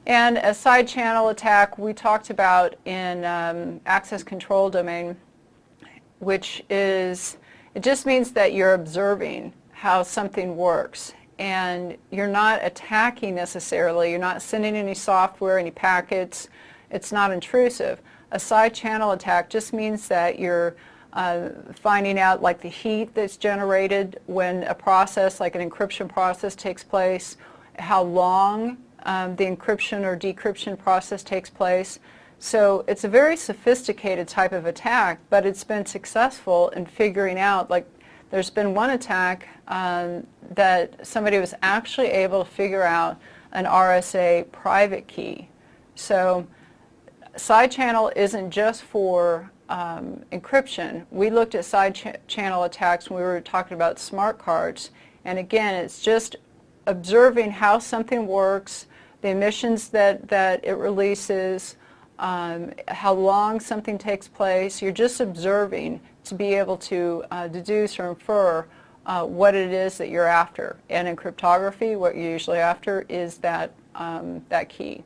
And a side channel attack we talked about in access control domain, which is, it just means that you're observing how something works. And you're not attacking necessarily, you're not sending any software, any packets, it's not intrusive. A side channel attack just means that you're finding out like the heat that's generated when a process, like an encryption process, takes place, how long the encryption or decryption process takes place. So it's a very sophisticated type of attack, but it's been successful in figuring out, like there's been one attack that somebody was actually able to figure out an RSA private key. So side channel isn't just for encryption. We looked at side channel attacks when we were talking about smart cards, and again, it's just observing how something works, the emissions that it releases, how long something takes place. You're just observing to be able to deduce or infer what it is that you're after. And in cryptography, what you're usually after is that key.